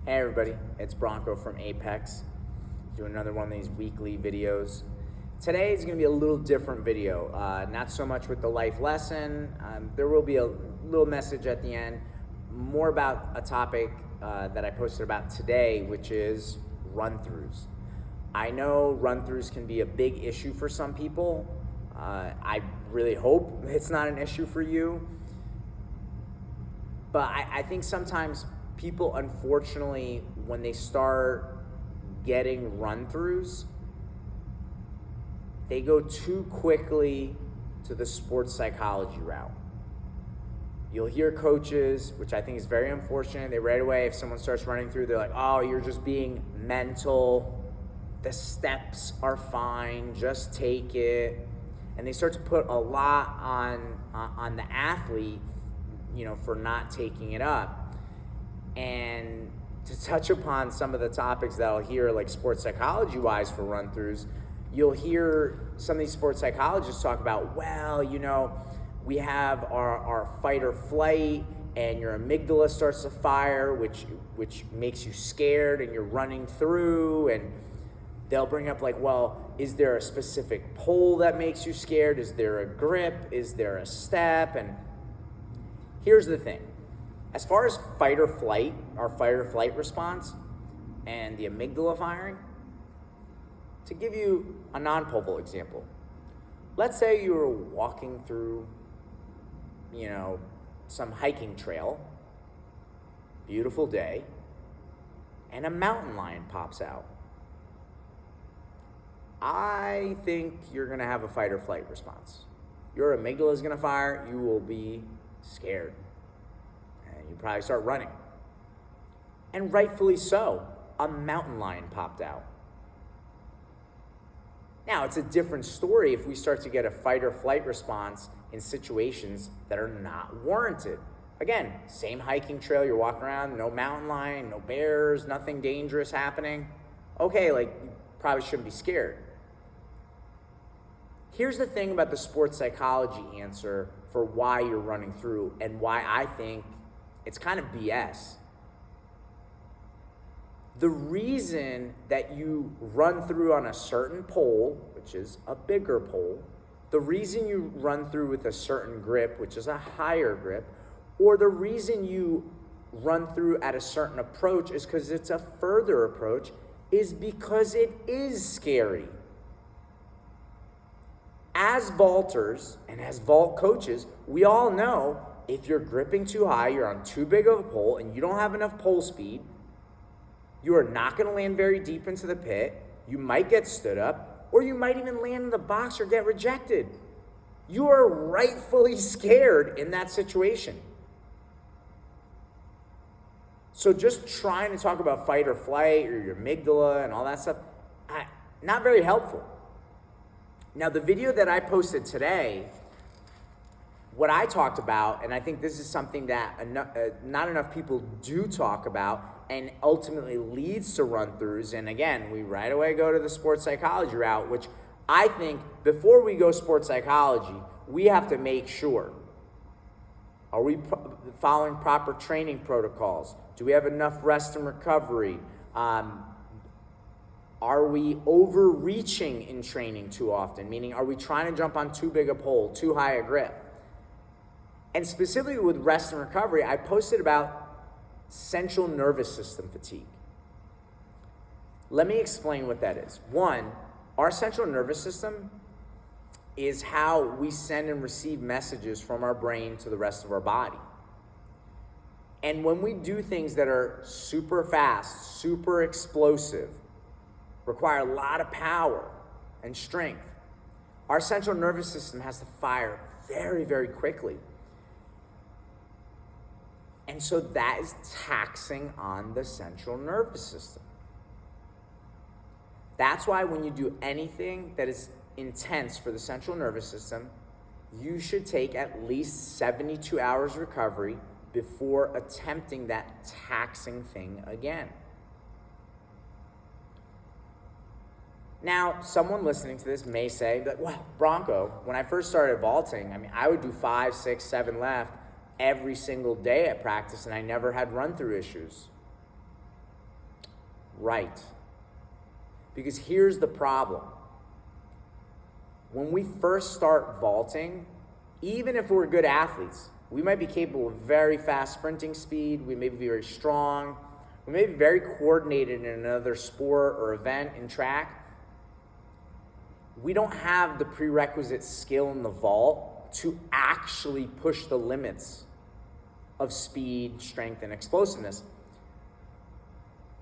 Hey everybody, it's Bronco from Apex, doing another one of these weekly videos. Today is going to be a little different video, not so much with the life lesson. There will be a little message at the end, more about a topic that I posted about today, which is run-throughs. I know run-throughs can be a big issue for some people. I really hope it's not an issue for you. But I think sometimes people, unfortunately, when they start getting run-throughs, they go too quickly to the sports psychology route. You'll hear coaches, which I think is very unfortunate, they right away, if someone starts running through, they're like, oh, you're just being mental. The steps are fine, just take it. And they start to put a lot on the athlete, for not taking it up. And to touch upon some of the topics that I'll hear, like sports psychology-wise for run-throughs, you'll hear some of these sports psychologists talk about, well, we have our fight or flight, and your amygdala starts to fire, which makes you scared, and you're running through, and they'll bring up like, well, is there a specific pole that makes you scared? Is there a grip? Is there a step? And here's the thing. As far as fight or flight, our fight or flight response, and the amygdala firing, to give you a non-pole example, let's say you were walking through, some hiking trail, beautiful day, and a mountain lion pops out. I think you're gonna have a fight or flight response. Your amygdala is gonna fire, you will be scared. You probably start running. And rightfully so, a mountain lion popped out. Now, it's a different story if we start to get a fight or flight response in situations that are not warranted. Again, same hiking trail, you're walking around, no mountain lion, no bears, nothing dangerous happening. Okay, you probably shouldn't be scared. Here's the thing about the sports psychology answer for why you're running through and why I think it's kind of BS. The reason that you run through on a certain pole, which is a bigger pole, the reason you run through with a certain grip, which is a higher grip, or the reason you run through at a certain approach is because it's a further approach, is because it is scary. As vaulters and as vault coaches, we all know if you're gripping too high, you're on too big of a pole, and you don't have enough pole speed, you are not going to land very deep into the pit. You might get stood up, or you might even land in the box or get rejected. You are rightfully scared in that situation. So just trying to talk about fight or flight or your amygdala and all that stuff, not very helpful. Now, the video that I posted today, what I talked about, and I think this is something that not enough people do talk about and ultimately leads to run-throughs, and again, we right away go to the sports psychology route, which I think before we go sports psychology, we have to make sure, are we following proper training protocols? Do we have enough rest and recovery? Are we overreaching in training too often? Meaning, are we trying to jump on too big a pole, too high a grip? And specifically with rest and recovery, I posted about central nervous system fatigue. Let me explain what that is. One, our central nervous system is how we send and receive messages from our brain to the rest of our body. And when we do things that are super fast, super explosive, require a lot of power and strength, our central nervous system has to fire very, very quickly. And so that is taxing on the central nervous system. That's why when you do anything that is intense for the central nervous system, you should take at least 72 hours recovery before attempting that taxing thing again. Now, someone listening to this may say, well, Bronco, when I first started vaulting, I would do 5, 6, 7 left every single day at practice, and I never had run-through issues. right. Because here's the problem. When we first start vaulting, even if we're good athletes, we might be capable of very fast sprinting speed, we may be very strong, we may be very coordinated in another sport or event in track. We don't have the prerequisite skill in the vault to actually push the limits of speed, strength, and explosiveness.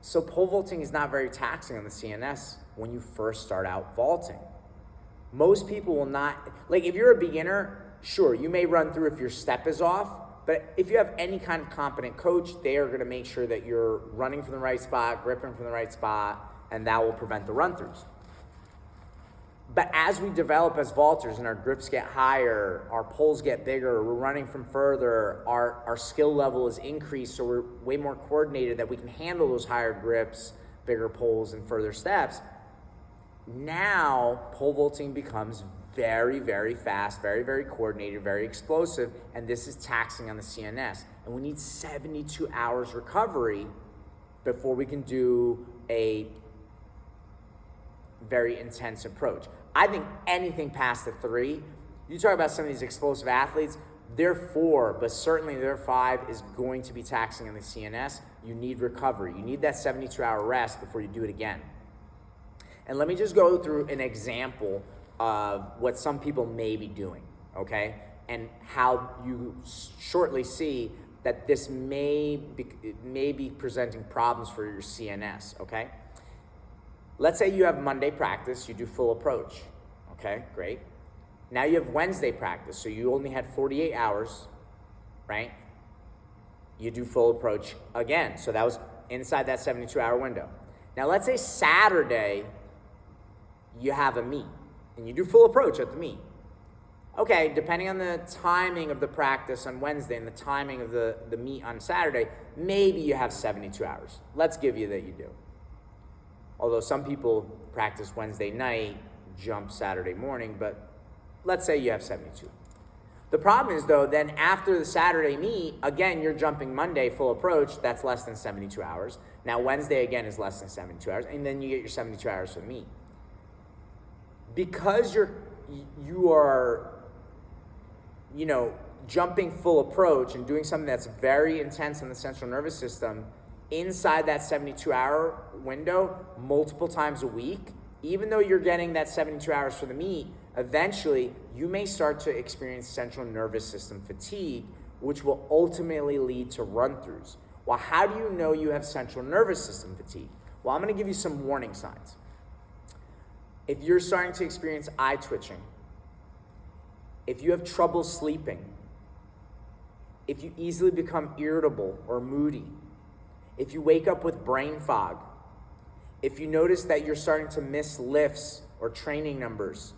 So pole vaulting is not very taxing on the CNS when you first start out vaulting. Most people will not, like if you're a beginner, sure, you may run through if your step is off, but if you have any kind of competent coach, they are gonna make sure that you're running from the right spot, gripping from the right spot, and that will prevent the run-throughs. But as we develop as vaulters and our grips get higher, our poles get bigger, we're running from further, our skill level is increased, so we're way more coordinated that we can handle those higher grips, bigger poles, and further steps. Now, pole vaulting becomes very, very fast, very, very coordinated, very explosive, and this is taxing on the CNS. And we need 72 hours recovery before we can do a very intense approach. I think anything past the 3, you talk about some of these explosive athletes, their 4, but certainly their 5 is going to be taxing on the CNS. You need recovery. You need that 72-hour rest before you do it again. And let me just go through an example of what some people may be doing, okay? And how you shortly see that this may be presenting problems for your CNS, okay? Let's say you have Monday practice, you do full approach, okay, great. Now you have Wednesday practice, so you only had 48 hours, right? You do full approach again, so that was inside that 72-hour window. Now let's say Saturday, you have a meet, and you do full approach at the meet. Okay, depending on the timing of the practice on Wednesday and the timing of the meet on Saturday, maybe you have 72 hours. Let's give you that you do. Although some people practice Wednesday night, jump Saturday morning, but let's say you have 72. The problem is though, then after the Saturday meet, again, you're jumping Monday full approach, that's less than 72 hours. Now Wednesday again is less than 72 hours, and then you get your 72 hours for the meet. Because you are, jumping full approach and doing something that's very intense in the central nervous system, inside that 72-hour window, multiple times a week, even though you're getting that 72 hours for the meet, eventually you may start to experience central nervous system fatigue, which will ultimately lead to run-throughs. Well, how do you know you have central nervous system fatigue? Well, I'm gonna give you some warning signs. If you're starting to experience eye twitching, if you have trouble sleeping, if you easily become irritable or moody, if you wake up with brain fog, if you notice that you're starting to miss lifts or training numbers,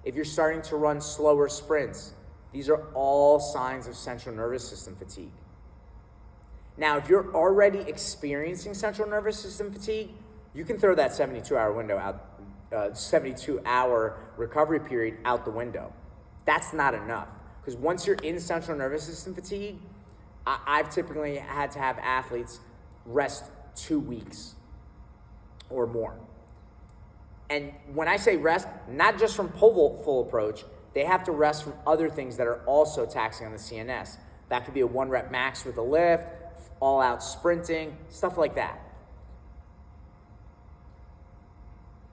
if you're starting to run slower sprints, these are all signs of central nervous system fatigue. Now, if you're already experiencing central nervous system fatigue, you can throw that 72-hour window out, 72-hour recovery period out the window. That's not enough, because once you're in central nervous system fatigue, I've typically had to have athletes rest 2 weeks or more. And when I say rest, not just from pole vault full approach, they have to rest from other things that are also taxing on the CNS. That could be a 1-rep max with a lift, all-out sprinting, stuff like that.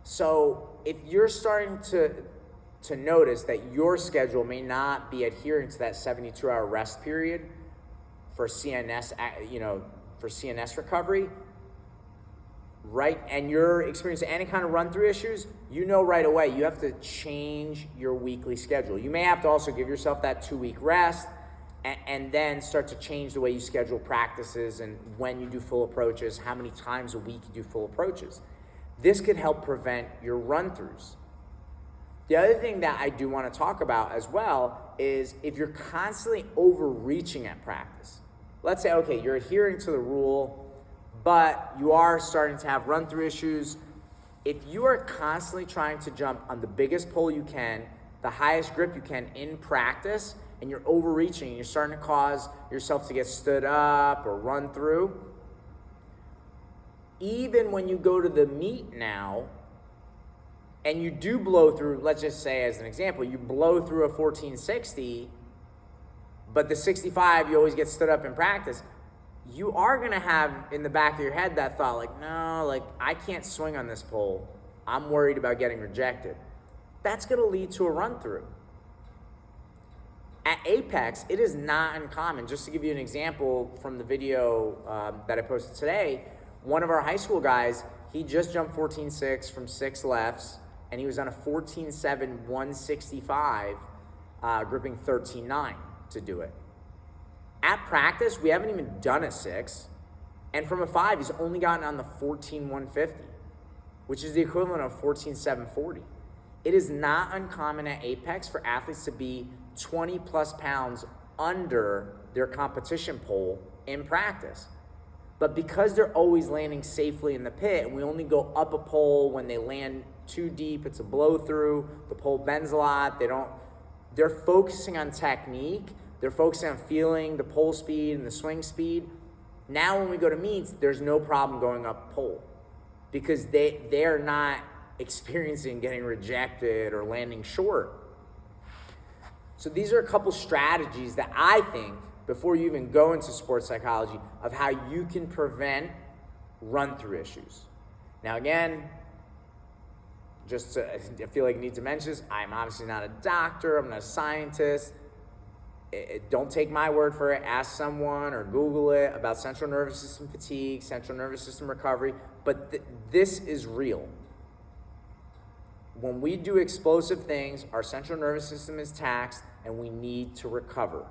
So if you're starting to notice that your schedule may not be adhering to that 72-hour rest period for CNS, for CNS recovery, right, and you're experiencing any kind of run-through issues, right away you have to change your weekly schedule. You may have to also give yourself that 2-week rest and then start to change the way you schedule practices and when you do full approaches, how many times a week you do full approaches. This could help prevent your run-throughs. The other thing that I do want to talk about as well is if you're constantly overreaching at practice. Let's say, okay, you're adhering to the rule, but you are starting to have run-through issues. If you are constantly trying to jump on the biggest pole you can, the highest grip you can in practice, and you're overreaching, and you're starting to cause yourself to get stood up or run through, even when you go to the meet now and you do blow through, let's just say as an example, you blow through a 1460, but the 65 you always get stood up in practice, you are going to have in the back of your head that thought like, no, like I can't swing on this pole. I'm worried about getting rejected. That's going to lead to a run through. At Apex, it is not uncommon. Just to give you an example from the video that I posted today, one of our high school guys, he just jumped 14.6 from 6 lefts, and he was on a 14.7 165, gripping 13.9 to do it. At practice, we haven't even done a 6, and from a 5, he's only gotten on the 14 150, which is the equivalent of 14.7 40. It is not uncommon at Apex for athletes to be 20 plus pounds under their competition pole in practice. But because they're always landing safely in the pit, and we only go up a pole when they land too deep, it's a blow through, the pole bends a lot, they're focusing on technique, they're focusing on feeling the pole speed and the swing speed. Now when we go to meets, there's no problem going up pole because they're not experiencing getting rejected or landing short. So these are a couple strategies that I think, before you even go into sports psychology, of how you can prevent run-through issues. Now again, I feel like I need to mention this, I'm obviously not a doctor, I'm not a scientist. Don't take my word for it. Ask someone or Google it about central nervous system fatigue, central nervous system recovery, but this is real. When we do explosive things, our central nervous system is taxed and we need to recover.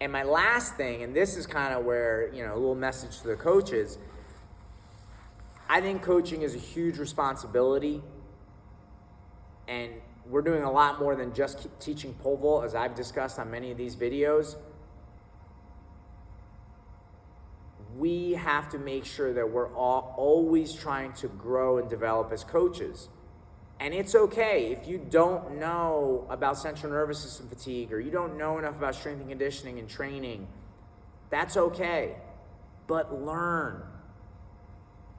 And my last thing, and this is kind of where, a little message to the coaches, I think coaching is a huge responsibility, and we're doing a lot more than just teaching pole vault, as I've discussed on many of these videos. We have to make sure that we're always trying to grow and develop as coaches. And it's okay if you don't know about central nervous system fatigue or you don't know enough about strength and conditioning and training. That's okay. But learn.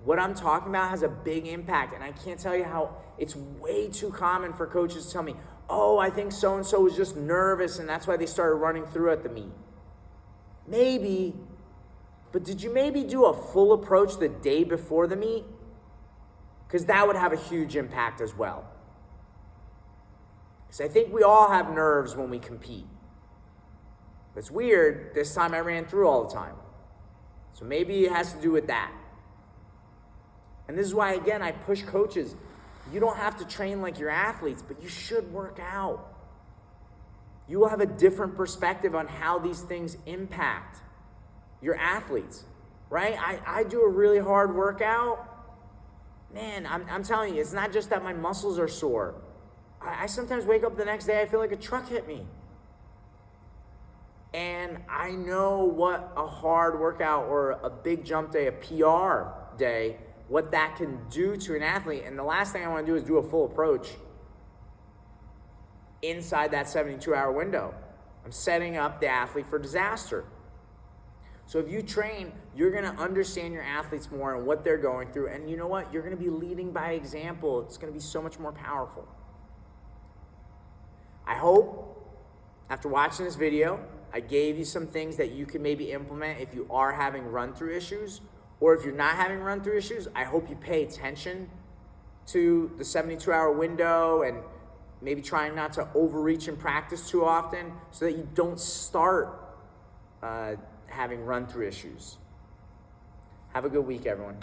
What I'm talking about has a big impact, and I can't tell you how it's way too common for coaches to tell me, oh, I think so-and-so was just nervous and that's why they started running through at the meet. Maybe, but did you maybe do a full approach the day before the meet? Because that would have a huge impact as well. Because I think we all have nerves when we compete. It's weird, this time I ran through all the time. So maybe it has to do with that. And this is why, again, I push coaches. You don't have to train like your athletes, but you should work out. You will have a different perspective on how these things impact your athletes, right? I do a really hard workout. Man, I'm telling you, it's not just that my muscles are sore. I sometimes wake up the next day, I feel like a truck hit me. And I know what a hard workout or a big jump day, a PR day, what that can do to an athlete. And the last thing I want to do is do a full approach inside that 72-hour window. I'm setting up the athlete for disaster. So if you train, you're going to understand your athletes more and what they're going through. And you know what? You're going to be leading by example. It's going to be so much more powerful. I hope after watching this video, I gave you some things that you can maybe implement if you are having run-through issues. Or if you're not having run-through issues, I hope you pay attention to the 72-hour window and maybe trying not to overreach in practice too often so that you don't start having run-through issues. Have a good week, everyone.